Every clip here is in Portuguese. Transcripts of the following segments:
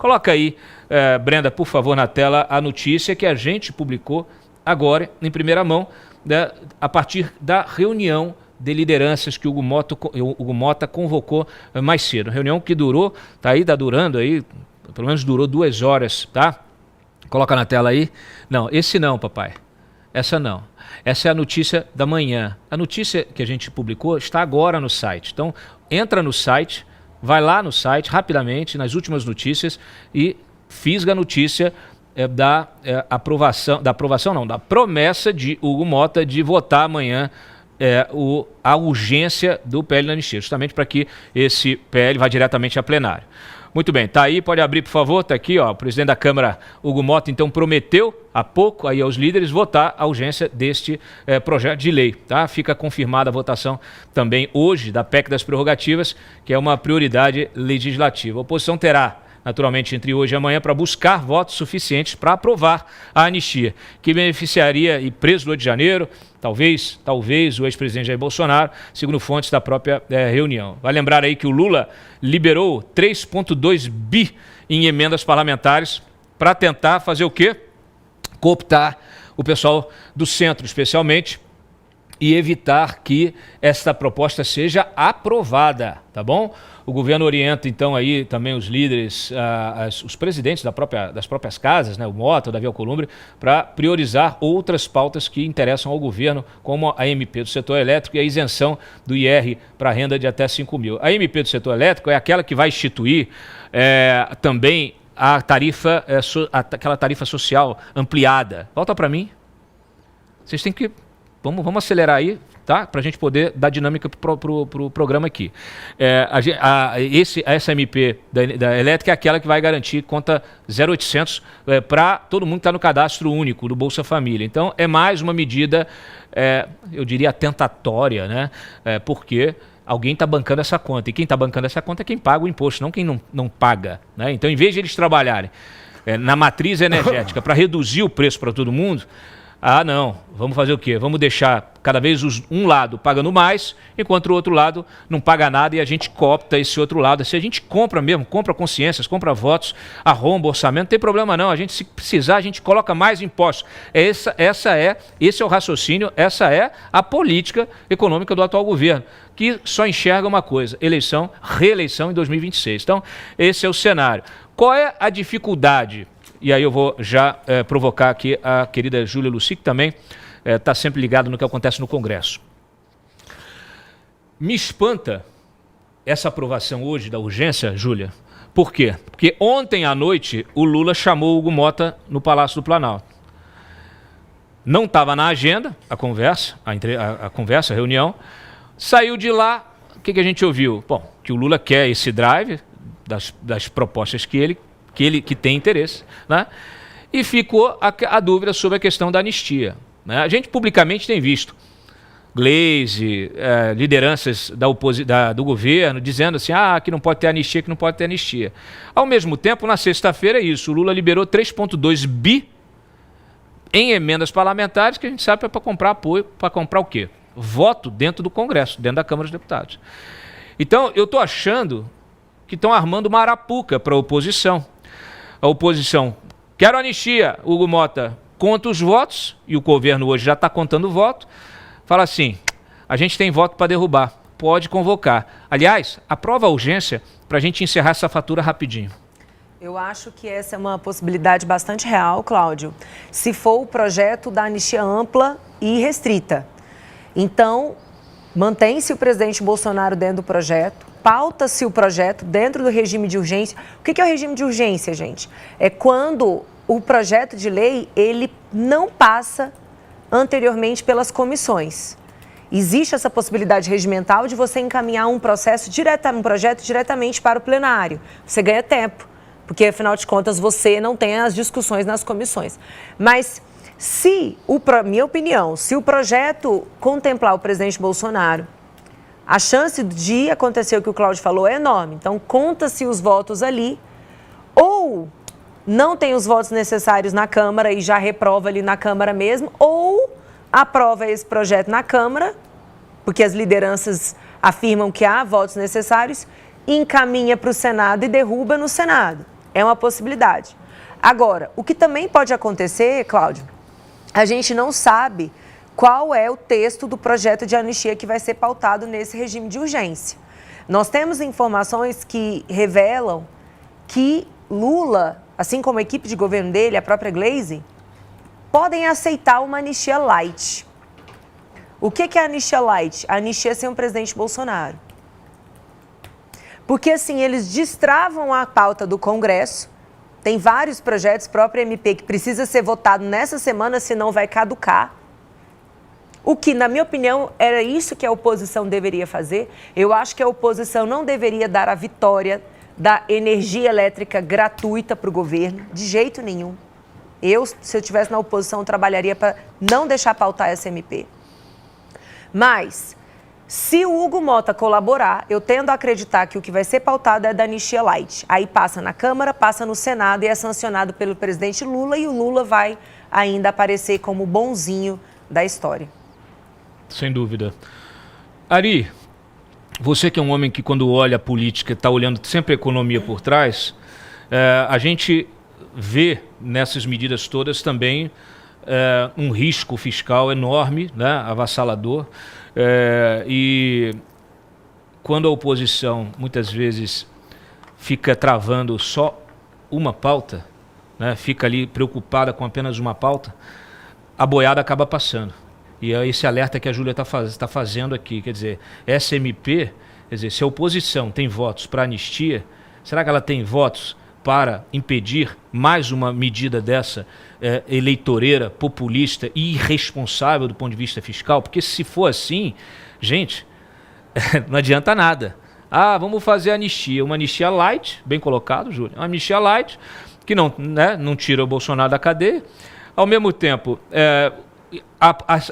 Coloca aí, Brenda, por favor, na tela a notícia que a gente publicou agora, em primeira mão, né, a partir da reunião de lideranças que o Hugo Mota convocou mais cedo. Reunião que durou, tá durando aí, pelo menos durou 2 horas, tá? Coloca na tela aí. Não, esse não, papai. Essa não. Essa é a notícia da manhã. A notícia que a gente publicou está agora no site. Então, entra no site, vai lá no site rapidamente, nas últimas notícias, e fisga a notícia da promessa de Hugo Mota de votar amanhã a urgência do PL da anistia, justamente para que esse PL vá diretamente a plenário. Muito bem, tá aí, pode abrir, por favor, tá aqui, ó, o presidente da Câmara, Hugo Mota, então prometeu há pouco aí aos líderes votar a urgência deste projeto de lei, tá? Fica confirmada a votação também hoje da PEC das prerrogativas, que é uma prioridade legislativa. A oposição terá, naturalmente, entre hoje e amanhã, para buscar votos suficientes para aprovar a anistia, que beneficiaria e preso do Rio de Janeiro, talvez o ex-presidente Jair Bolsonaro, segundo fontes da própria reunião. Vai lembrar aí que o Lula liberou 3,2 bi em emendas parlamentares para tentar fazer o quê? Cooptar o pessoal do centro, especialmente, e evitar que esta proposta seja aprovada, tá bom? O governo orienta, então, aí também os líderes, os presidentes das próprias casas, né, o Mota, o Davi Alcolumbre, para priorizar outras pautas que interessam ao governo, como a MP do setor elétrico e a isenção do IR para renda de até 5 mil. A MP do setor elétrico é aquela que vai instituir também a tarifa, aquela tarifa social ampliada. Volta para mim. Vocês têm que... Vamos acelerar aí, tá? Para a gente poder dar dinâmica para o programa aqui. Essa MP da elétrica é aquela que vai garantir conta 0800 para todo mundo que está no cadastro único do Bolsa Família. Então, é mais uma medida, eu diria, tentatória, né? Porque alguém está bancando essa conta. E quem está bancando essa conta é quem paga o imposto, não quem não paga, né? Então, em vez de eles trabalharem na matriz energética para reduzir o preço para todo mundo, não, vamos fazer o quê? Vamos deixar cada vez um lado pagando mais, enquanto o outro lado não paga nada e a gente coopta esse outro lado. Se a gente compra mesmo, compra consciências, compra votos, arromba orçamento, não tem problema não. A gente, se precisar, a gente coloca mais impostos. Esse é o raciocínio, essa é a política econômica do atual governo, que só enxerga uma coisa: reeleição em 2026. Então, esse é o cenário. Qual é a dificuldade? E aí eu vou já provocar aqui a querida Júlia Lucy, que também está sempre ligada no que acontece no Congresso. Me espanta essa aprovação hoje da urgência, Júlia. Por quê? Porque ontem à noite o Lula chamou o Hugo Mota no Palácio do Planalto. Não estava na agenda a conversa, a reunião. Saiu de lá, o que a gente ouviu? Bom, que o Lula quer esse drive das propostas que tem interesse, né? E ficou a dúvida sobre a questão da anistia, né? A gente publicamente tem visto Gleisi, lideranças do governo dizendo assim, que não pode ter anistia, que não pode ter anistia. Ao mesmo tempo, na sexta-feira, o Lula liberou 3,2 bi em emendas parlamentares, que a gente sabe é para comprar apoio, para comprar o quê? Voto dentro do Congresso, dentro da Câmara dos Deputados. Então, eu estou achando que estão armando uma arapuca para a oposição. A oposição quer anistia, Hugo Mota conta os votos, e o governo hoje já está contando o voto, fala assim, a gente tem voto para derrubar, pode convocar. Aliás, aprova a urgência para a gente encerrar essa fatura rapidinho. Eu acho que essa é uma possibilidade bastante real, Cláudio, se for o projeto da anistia ampla e restrita. Então, mantém-se o presidente Bolsonaro dentro do projeto, pauta-se o projeto dentro do regime de urgência. O que é o regime de urgência, gente? É quando o projeto de lei ele não passa anteriormente pelas comissões. Existe essa possibilidade regimental de você encaminhar um projeto diretamente para o plenário. Você ganha tempo, porque, afinal de contas, você não tem as discussões nas comissões. Mas, minha opinião, se o projeto contemplar o presidente Bolsonaro, a chance de acontecer o que o Cláudio falou é enorme. Então, conta-se os votos ali, ou não tem os votos necessários na Câmara e já reprova ali na Câmara mesmo, ou aprova esse projeto na Câmara, porque as lideranças afirmam que há votos necessários, encaminha para o Senado e derruba no Senado. É uma possibilidade. Agora, o que também pode acontecer, Cláudio, a gente não sabe qual é o texto do projeto de anistia que vai ser pautado nesse regime de urgência. Nós temos informações que revelam que Lula, assim como a equipe de governo dele, a própria Glaze, podem aceitar uma anistia light. O que é a anistia light? A anistia sem o presidente Bolsonaro. Porque assim, eles destravam a pauta do Congresso, tem vários projetos, próprio MP, que precisa ser votado nessa semana, senão vai caducar. O que, na minha opinião, era isso que a oposição deveria fazer. Eu acho que a oposição não deveria dar a vitória da energia elétrica gratuita para o governo, de jeito nenhum. Se eu estivesse na oposição, trabalharia para não deixar pautar essa MP. Mas, se o Hugo Mota colaborar, eu tendo a acreditar que o que vai ser pautado é da anistia light. Aí passa na Câmara, passa no Senado e é sancionado pelo presidente Lula, e o Lula vai ainda aparecer como bonzinho da história. Sem dúvida. Ari, você que é um homem que quando olha a política está olhando sempre a economia por trás, a gente vê nessas medidas todas também um risco fiscal enorme, né, avassalador, e quando a oposição muitas vezes fica travando só uma pauta, né, fica ali preocupada com apenas uma pauta, a boiada acaba passando. E é esse alerta que a Júlia está fazendo aqui, quer dizer, essa MP, quer dizer, se a oposição tem votos para anistia, será que ela tem votos para impedir mais uma medida dessa eleitoreira, populista e irresponsável do ponto de vista fiscal? Porque se for assim, gente, não adianta nada. Ah, vamos fazer anistia, uma anistia light, bem colocado, Júlia, uma anistia light, que não tira o Bolsonaro da cadeia. Ao mesmo tempo,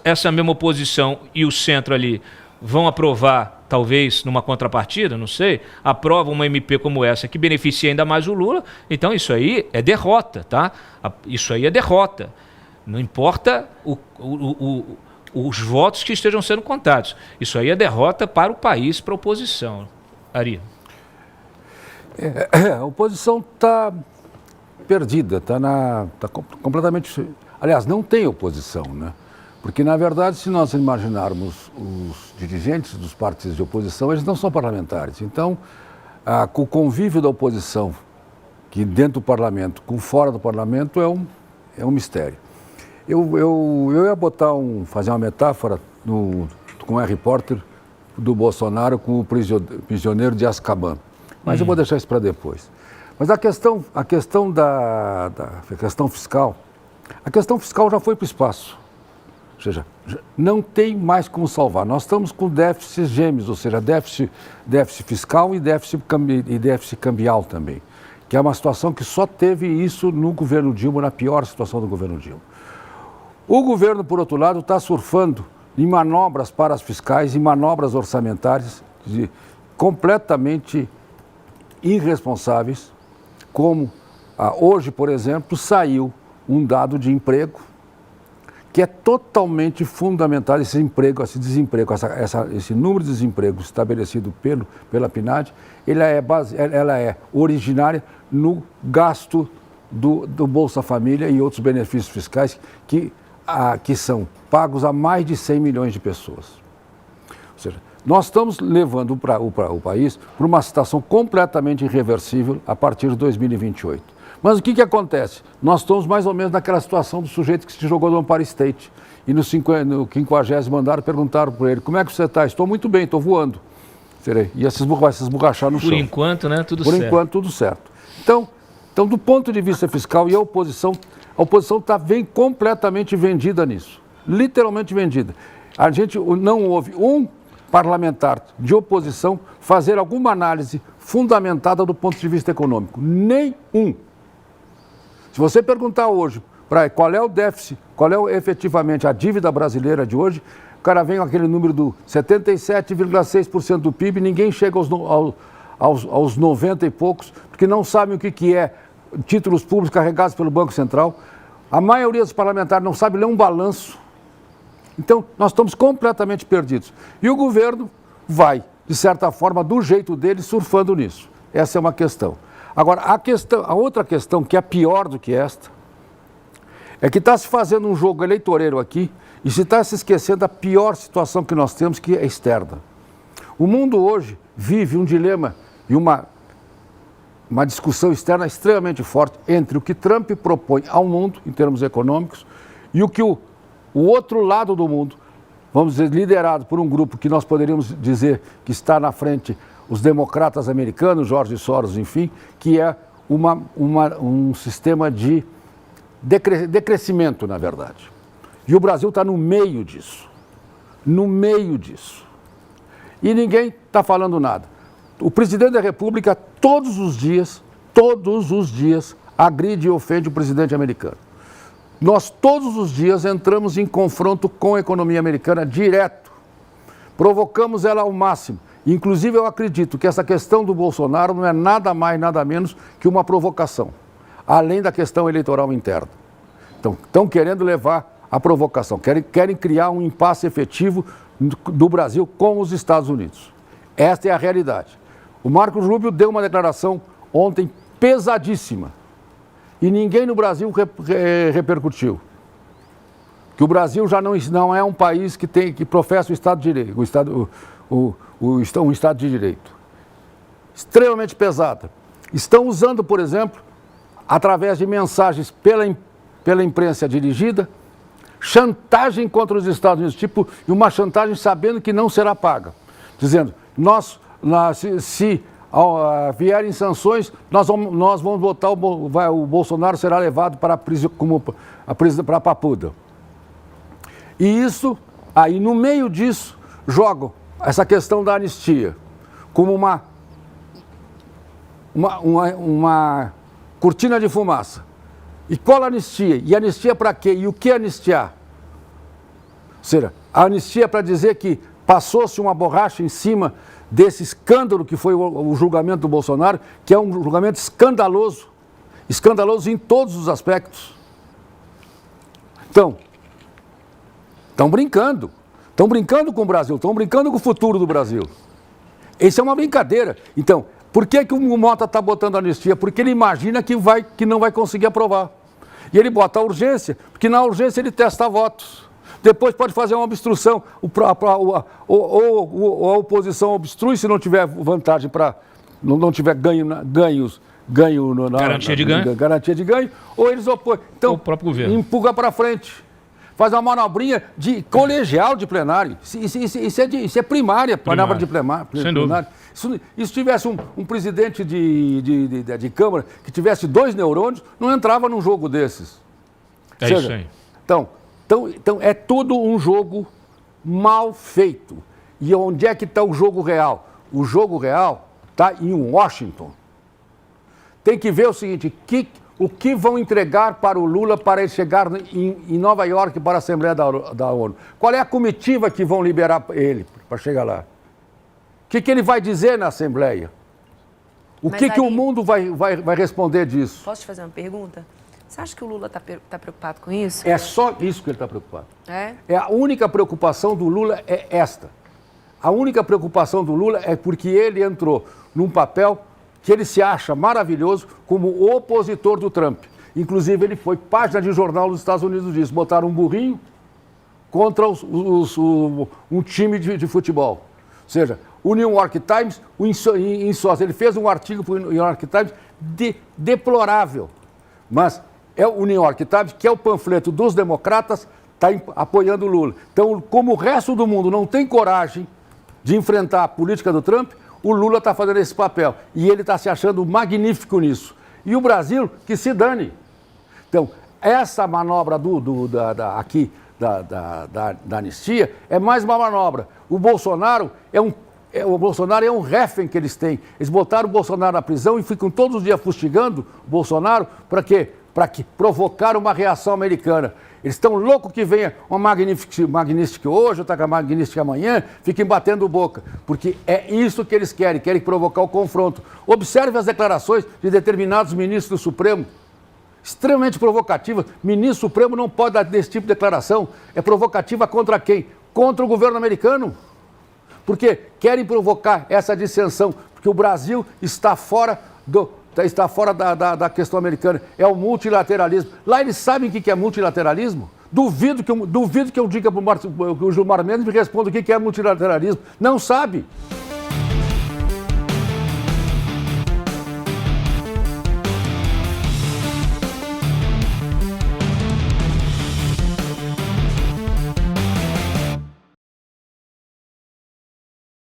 essa mesma oposição e o centro ali vão aprovar, talvez numa contrapartida, não sei, aprovam uma MP como essa que beneficia ainda mais o Lula. Então isso aí é derrota, tá? Isso aí é derrota. Não importa os votos que estejam sendo contados. Isso aí é derrota para o país, para a oposição. Ari. A oposição está perdida, está completamente... Aliás, não tem oposição, né? Porque, na verdade, se nós imaginarmos os dirigentes dos partidos de oposição, eles não são parlamentares. Então, o convívio da oposição, que dentro do parlamento, com fora do parlamento, é um mistério. Eu ia fazer uma metáfora com o Harry Potter do Bolsonaro com o prisioneiro de Azkaban. Mas eu vou deixar isso para depois. Mas a questão fiscal, a questão fiscal já foi para o espaço. Ou seja, não tem mais como salvar. Nós estamos com déficits gêmeos, ou seja, déficit fiscal e déficit cambial também, que é uma situação que só teve isso no governo Dilma, na pior situação do governo Dilma. O governo, por outro lado, está surfando em manobras parafiscais, em manobras orçamentárias completamente irresponsáveis, como hoje, por exemplo, saiu um dado de emprego que é totalmente fundamental, esse desemprego, esse número de desemprego estabelecido pela PNAD, ela é originária no gasto do Bolsa Família e outros benefícios fiscais que são pagos a mais de 100 milhões de pessoas. Ou seja, nós estamos levando o país para uma situação completamente irreversível a partir de 2028. Mas o que acontece? Nós estamos mais ou menos naquela situação do sujeito que se jogou no Empire State. E no 50º andar perguntaram para ele, como é que você está? Estou muito bem, estou voando. Ia se esborrachar no chão. Por enquanto, né? Tudo certo. Por enquanto, tudo certo. Então, do ponto de vista fiscal, e a oposição está completamente vendida nisso. Literalmente vendida. A gente não houve um parlamentar de oposição fazer alguma análise fundamentada do ponto de vista econômico. Nenhum. Se você perguntar hoje qual é o déficit, qual é efetivamente a dívida brasileira de hoje, o cara vem com aquele número do 77,6% do PIB, ninguém chega aos 90 e poucos, porque não sabem o que é títulos públicos carregados pelo Banco Central. A maioria dos parlamentares não sabe ler um balanço. Então, nós estamos completamente perdidos. E o governo vai, de certa forma, do jeito dele, surfando nisso. Essa é uma questão. Agora, a outra questão que é pior do que esta, é que está se fazendo um jogo eleitoreiro aqui e se está se esquecendo da pior situação que nós temos, que é externa. O mundo hoje vive um dilema e uma discussão externa extremamente forte entre o que Trump propõe ao mundo, em termos econômicos, e o que o outro lado do mundo, vamos dizer, liderado por um grupo que nós poderíamos dizer que está na frente, os democratas americanos, George Soros, enfim, que é um sistema de decrescimento, na verdade. E o Brasil está no meio disso. No meio disso. E ninguém está falando nada. O presidente da República, todos os dias, agride e ofende o presidente americano. Nós, todos os dias, entramos em confronto com a economia americana direto. Provocamos ela ao máximo. Inclusive, eu acredito que essa questão do Bolsonaro não é nada mais, nada menos que uma provocação, além da questão eleitoral interna. Então, estão querendo levar a provocação, querem criar um impasse efetivo do Brasil com os Estados Unidos. Esta é a realidade. O Marcos Rubio deu uma declaração ontem pesadíssima e ninguém no Brasil repercutiu. Que o Brasil já não é um país que professa o Estado de Direito, um Estado de Direito. Extremamente pesada. Estão usando, por exemplo, através de mensagens pela imprensa dirigida, chantagem contra os Estados Unidos, tipo uma chantagem sabendo que não será paga. Dizendo, se vierem sanções, nós vamos votar, o Bolsonaro será levado para a Papuda. E isso, aí no meio disso, jogam essa questão da anistia como uma cortina de fumaça. E qual anistia? E anistia para quê? E o que anistiar? Ou seja, a anistia para dizer que passou-se uma borracha em cima desse escândalo que foi o julgamento do Bolsonaro, que é um julgamento escandaloso, escandaloso em todos os aspectos. Então, estão brincando com o Brasil, estão brincando com o futuro do Brasil. Isso é uma brincadeira. Então, por que o Mota está botando anistia? Porque ele imagina que não vai conseguir aprovar. E ele bota a urgência, porque na urgência ele testa votos. Depois pode fazer uma obstrução. Ou a oposição obstrui se não tiver vantagem não tiver ganho garantia de ganho. Garantia de ganho, ou eles opõem. Então, o próprio governo empurra para frente. Faz uma manobrinha de colegial de plenário. Isso é primária, manobra de plenário. Sem dúvida. Se tivesse um presidente de Câmara que tivesse 2 neurônios, não entrava num jogo desses. É isso aí. Então, é tudo um jogo mal feito. E onde é que está o jogo real? O jogo real está em Washington. Tem que ver o seguinte, o que vão entregar para o Lula para ele chegar em Nova York para a Assembleia da ONU? Qual é a comitiva que vão liberar ele para chegar lá? O que ele vai dizer na Assembleia? O que o mundo vai responder disso? Posso te fazer uma pergunta? Você acha que o Lula está preocupado com isso? É só isso que ele está preocupado. É? A única preocupação do Lula é esta. A única preocupação do Lula é porque ele entrou num papel que ele se acha maravilhoso como opositor do Trump. Inclusive, ele foi página de jornal dos Estados Unidos disso. Botaram um burrinho contra um time de futebol. Ou seja, o New York Times, ele fez um artigo para o New York Times deplorável. Mas é o New York Times, que é o panfleto dos democratas, está apoiando o Lula. Então, como o resto do mundo não tem coragem de enfrentar a política do Trump, o Lula está fazendo esse papel. E ele está se achando magnífico nisso. E o Brasil, que se dane. Então, essa manobra da anistia é mais uma manobra. O Bolsonaro é um refém que eles têm. Eles botaram o Bolsonaro na prisão e ficam todos os dias fustigando o Bolsonaro para quê? Para provocar uma reação americana. Eles estão loucos que venha uma Magnífica hoje, outra com a Magnífica amanhã, fiquem batendo boca. Porque é isso que eles querem provocar o confronto. Observe as declarações de determinados ministros do Supremo, extremamente provocativas. Ministro Supremo não pode dar desse tipo de declaração. É provocativa contra quem? Contra o governo americano. Porque querem provocar essa dissensão, porque o Brasil está fora está fora da questão americana, é o multilateralismo. Lá eles sabem o que é multilateralismo? Duvido que eu diga para o Gilmar Mendes e me responda o que é multilateralismo. Não sabe.